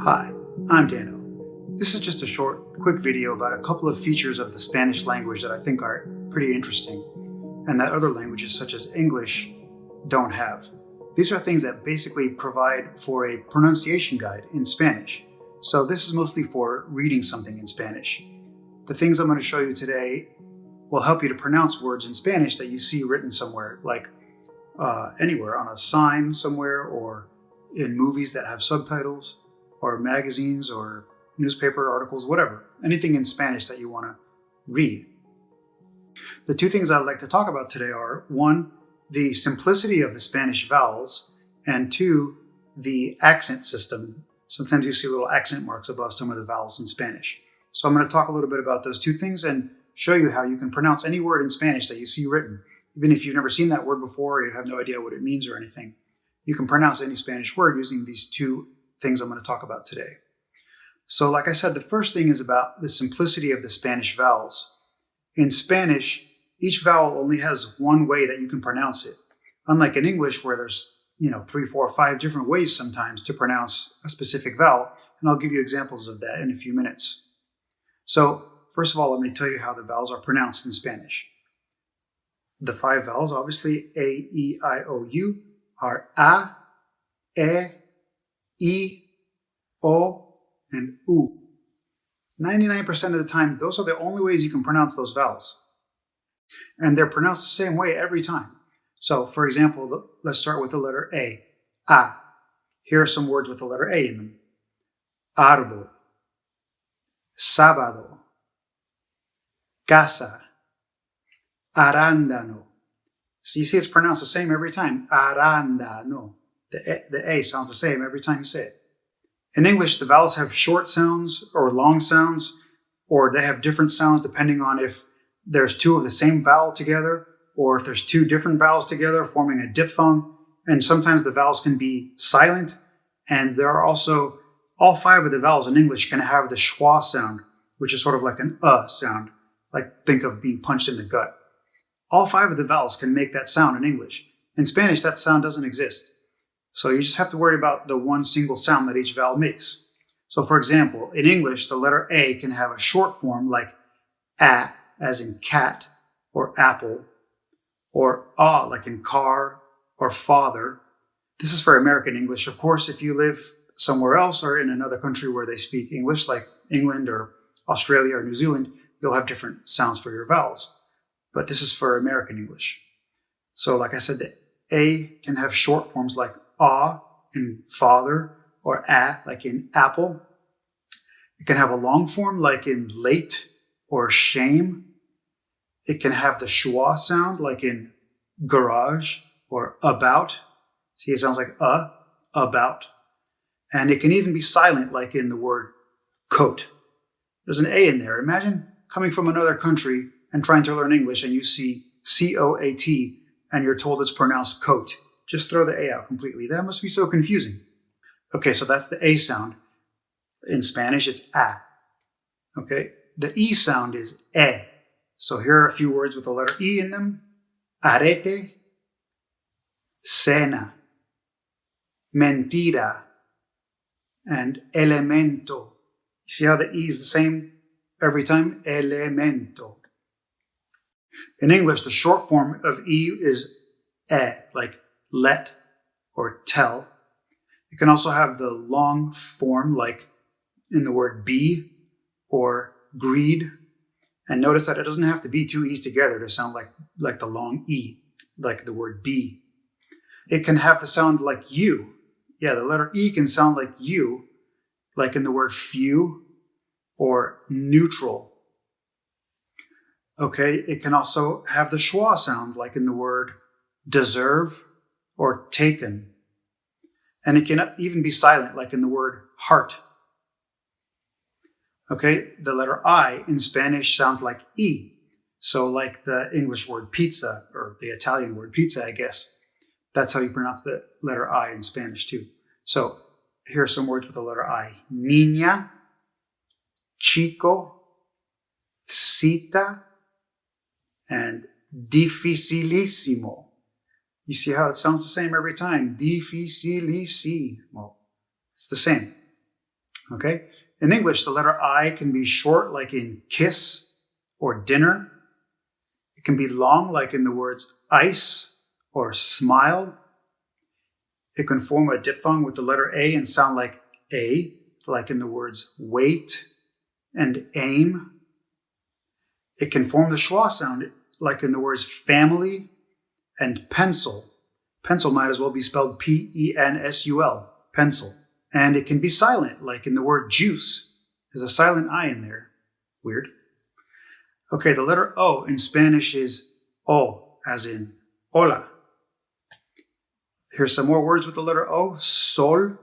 Hi, I'm Dano. This is just a short, quick video about a couple of features of the Spanish language that I think are pretty interesting and that other languages such as English don't have. These are things that basically provide for a pronunciation guide in Spanish. So this is mostly for reading something in Spanish. The things I'm going to show you today will help you to pronounce words in Spanish that you see written somewhere, like anywhere, on a sign somewhere, or in movies that have subtitles, or magazines, or newspaper articles, whatever. Anything in Spanish that you want to read. The two things I'd like to talk about today are, one, the simplicity of the Spanish vowels, and two, the accent system. Sometimes you see little accent marks above some of the vowels in Spanish. So I'm going to talk a little bit about those two things and show you how you can pronounce any word in Spanish that you see written. Even if you've never seen that word before, or you have no idea what it means or anything, you can pronounce any Spanish word using these two things I'm going to talk about today. So like I said, the first thing is about the simplicity of the Spanish vowels. In Spanish, each vowel only has one way that you can pronounce it. Unlike in English, where there's 3, 4, 5 different ways sometimes to pronounce a specific vowel, and I'll give you examples of that in a few minutes. So first of all, let me tell you how the vowels are pronounced in Spanish. The 5 vowels, obviously, A, E, I, O, U, are A, E, O, and U. 99% of the time, those are the only ways you can pronounce those vowels. And they're pronounced the same way every time. So, for example, let's start with the letter A. A. Here are some words with the letter A in them. Árbol, sábado, casa, arándano. So you see it's pronounced the same every time. Arándano. The A sounds the same every time you say it. In English, the vowels have short sounds or long sounds, or they have different sounds depending on if there's 2 of the same vowel together, or if there's 2 different vowels together forming a diphthong. And sometimes the vowels can be silent, and there are also, all 5 of the vowels in English can have the schwa sound, which is sort of like an sound, like think of being punched in the gut. All 5 of the vowels can make that sound in English. In Spanish, that sound doesn't exist. So you just have to worry about the one single sound that each vowel makes. So for example, in English, the letter A can have a short form like A, as in cat or apple, or like in car or father. This is for American English. Of course, if you live somewhere else or in another country where they speak English, like England or Australia or New Zealand, you'll have different sounds for your vowels. But this is for American English. So like I said, the A can have short forms like in father, or A like in apple. It can have a long form like in late or shame. It can have the schwa sound like in garage or about. See, it sounds like about. And it can even be silent like in the word coat. There's an A in there. Imagine coming from another country and trying to learn English and you see C-O-A-T and you're told it's pronounced coat. Just throw the A out completely. That must be so confusing. Okay, so that's the A sound. In Spanish, it's A. Okay, the E sound is E. So here are a few words with the letter E in them. Arete, cena, mentira, and elemento. You see how the E is the same every time? Elemento. In English, the short form of E is E, like let or tell. It can also have the long form like in the word be or greed. And notice that it doesn't have to be 2 E's together to sound like the long E, like the word be. It can have the sound like you. Yeah, the letter E can sound like you, like in the word few or neutral. Okay, it can also have the schwa sound like in the word deserve or taken. And it can even be silent like in the word heart. Okay, the letter I in Spanish sounds like E. So like the English word pizza, or the Italian word pizza, I guess. That's how you pronounce the letter I in Spanish too. So here are some words with the letter I. Niña, chico, cita, and dificilísimo. You see how it sounds the same every time. Dificilísimo. It's the same. Okay? In English, the letter I can be short, like in kiss or dinner. It can be long, like in the words ice or smile. It can form a diphthong with the letter A and sound like A, like in the words wait and aim. It can form the schwa sound, like in the words family and pencil. Pencil might as well be spelled P-E-N-S-U-L, pencil. And it can be silent, like in the word juice. There's a silent I in there. Weird. Okay, the letter O in Spanish is O, as in hola. Here's some more words with the letter O. Sol,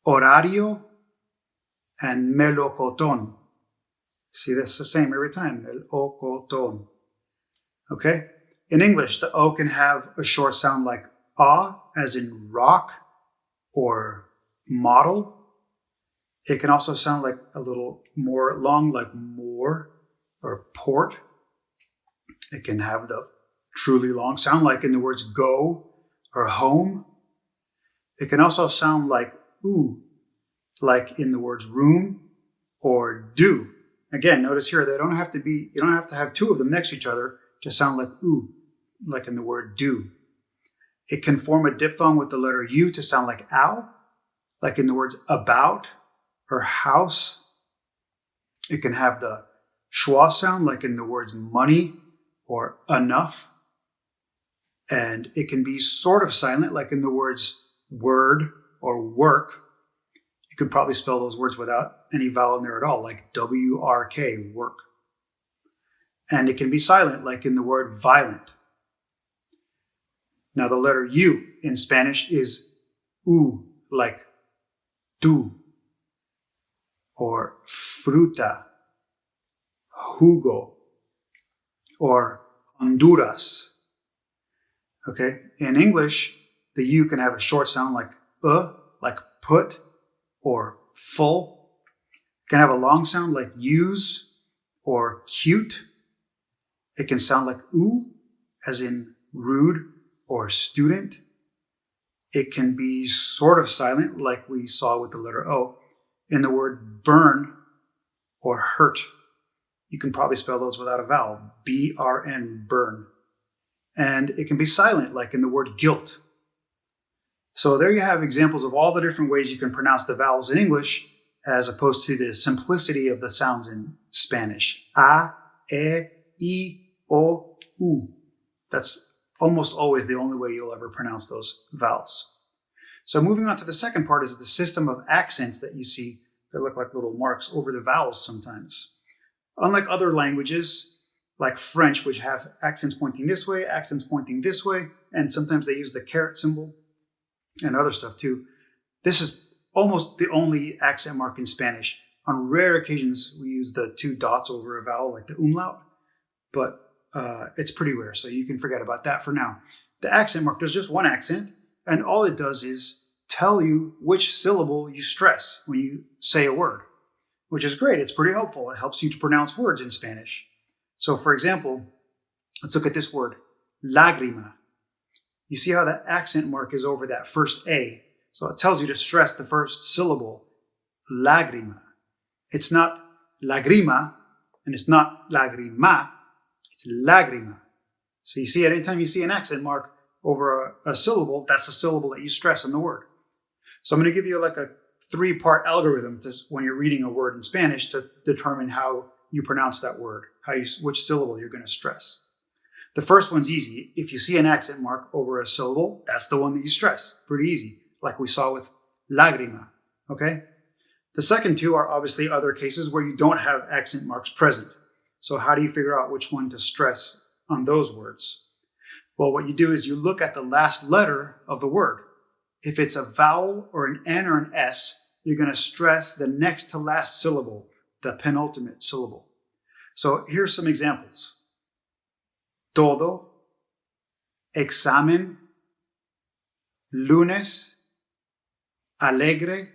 horario, and melocotón. See, that's the same every time. Melocotón. Okay? In English, the O can have a short sound like A, as in rock or model. It can also sound like a little more long, like more or port. It can have the truly long sound, like in the words go or home. It can also sound like ooh, like in the words room or do. Again, notice here you don't have to have two of them next to each other to sound like ooh, like in the word do. It can form a diphthong with the letter U to sound like ow, like in the words about or house. It can have the schwa sound, like in the words money or enough. And it can be sort of silent, like in the words word or work. You could probably spell those words without any vowel in there at all, like W-R-K, work. And it can be silent, like in the word violent. Now, the letter U in Spanish is U, like tú, or fruta, jugo, or Honduras. Okay? In English, the U can have a short sound like put, or full. It can have a long sound like use or cute. It can sound like oo, as in rude or student. It can be sort of silent, like we saw with the letter O, in the word burn or hurt. You can probably spell those without a vowel, B-R-N, burn. And it can be silent, like in the word guilt. So there you have examples of all the different ways you can pronounce the vowels in English, as opposed to the simplicity of the sounds in Spanish. A, E, I, O, U. That's almost always the only way you'll ever pronounce those vowels. So moving on to the second part is the system of accents that you see that look like little marks over the vowels sometimes. Unlike other languages, like French, which have accents pointing this way, accents pointing this way, and sometimes they use the caret symbol and other stuff too. This is almost the only accent mark in Spanish. On rare occasions, we use the two dots over a vowel, like the umlaut, but it's pretty rare, so you can forget about that for now. The accent mark, there's just one accent, and all it does is tell you which syllable you stress when you say a word, which is great. It's pretty helpful. It helps you to pronounce words in Spanish. So for example, let's look at this word, lágrima. You see how that accent mark is over that first A. So it tells you to stress the first syllable, lágrima. It's not lagrima, and it's not lagrima, it's lágrima. So you see, anytime you see an accent mark over a syllable, that's the syllable that you stress in the word. So I'm going to give you like a 3-part algorithm when you're reading a word in Spanish to determine how you pronounce that word, which syllable you're going to stress. The first one's easy. If you see an accent mark over a syllable, that's the one that you stress. Pretty easy, like we saw with lágrima, okay? The second two are obviously other cases where you don't have accent marks present. So how do you figure out which one to stress on those words? Well, what you do is you look at the last letter of the word. If it's a vowel or an N or an S, you're going to stress the next to last syllable, the penultimate syllable. So here's some examples. Todo, examen, lunes, alegre.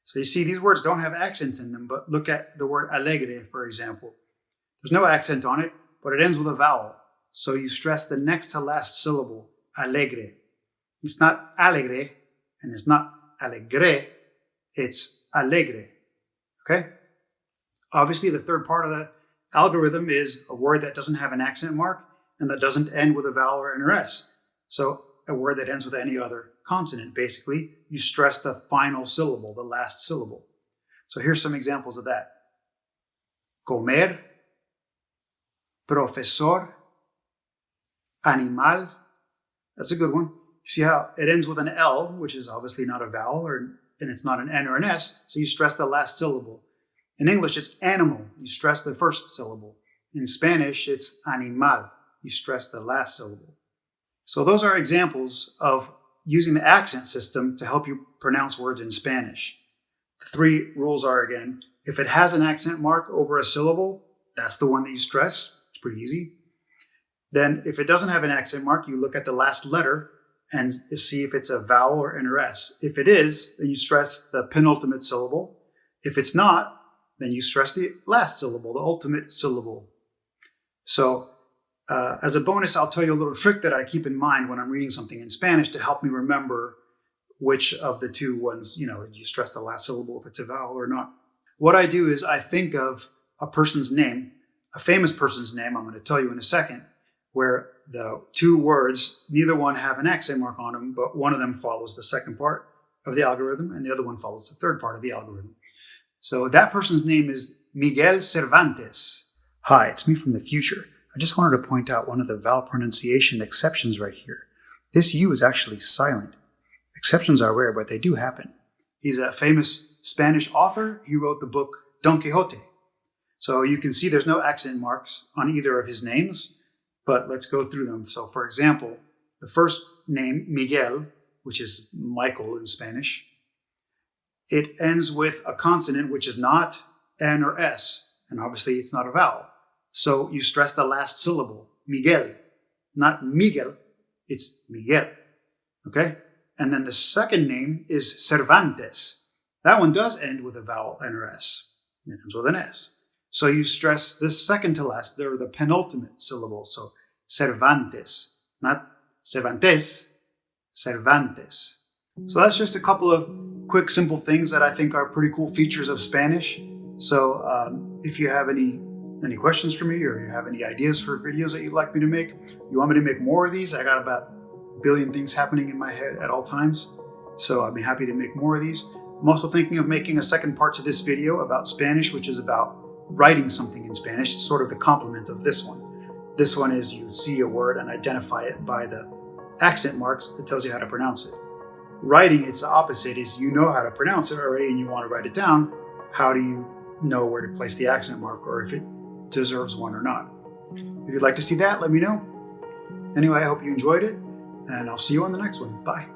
So you see, these words don't have accents in them, but look at the word alegre, for example. There's no accent on it, but it ends with a vowel. So you stress the next to last syllable, alegre. It's not alegre, and it's not alegre. it's alegre. Okay? Obviously, the third part of the algorithm is a word that doesn't have an accent mark and that doesn't end with a vowel or an S. So a word that ends with any other consonant, basically, you stress the final syllable, the last syllable. So here's some examples of that. Comer, profesor, animal. That's a good one. You see how it ends with an L, which is obviously not a vowel, and it's not an N or an S, so you stress the last syllable. In English, it's animal. You stress the first syllable. In Spanish, it's animal. You stress the last syllable. So those are examples of using the accent system to help you pronounce words in Spanish. The three rules are, again, if it has an accent mark over a syllable, that's the one that you stress. It's pretty easy. Then if it doesn't have an accent mark, you look at the last letter and see if it's a vowel or an S. If it is, then you stress the penultimate syllable. If it's not, then you stress the last syllable, the ultimate syllable. So as a bonus, I'll tell you a little trick that I keep in mind when I'm reading something in Spanish to help me remember which of the two ones, you stress the last syllable if it's a vowel or not. What I do is I think of a person's name, a famous person's name, I'm going to tell you in a second, where the two words, neither one have an accent mark on them, but one of them follows the second part of the algorithm and the other one follows the third part of the algorithm. So that person's name is Miguel Cervantes. Hi, it's me from the future. I just wanted to point out one of the vowel pronunciation exceptions right here. This U is actually silent. Exceptions are rare, but they do happen. He's a famous Spanish author. He wrote the book Don Quixote. So you can see there's no accent marks on either of his names, but let's go through them. So for example, the first name, Miguel, which is Michael in Spanish, it ends with a consonant which is not N or S, and obviously it's not a vowel. So you stress the last syllable, Miguel, not Miguel, it's Miguel, okay? And then the second name is Cervantes. That one does end with a vowel N or S. It ends with an S. So you stress the second to last, they're the penultimate syllable. So Cervantes, not Cervantes, Cervantes. So that's just a couple of quick, simple things that I think are pretty cool features of Spanish. So if you have any questions for me or you have any ideas for videos that you'd like me to make, you want me to make more of these, I got about a billion things happening in my head at all times. So I'd be happy to make more of these. I'm also thinking of making a second part to this video about Spanish, which is about writing something in Spanish. It's sort of the complement of this one. This one is you see a word and identify it by the accent marks. It tells you how to pronounce it. Writing, it's the opposite, is you know how to pronounce it already and you want to write it down. How do you know where to place the accent mark or if it deserves one or not? If you'd like to see that, let me know. Anyway, I hope you enjoyed it and I'll see you on the next one. Bye.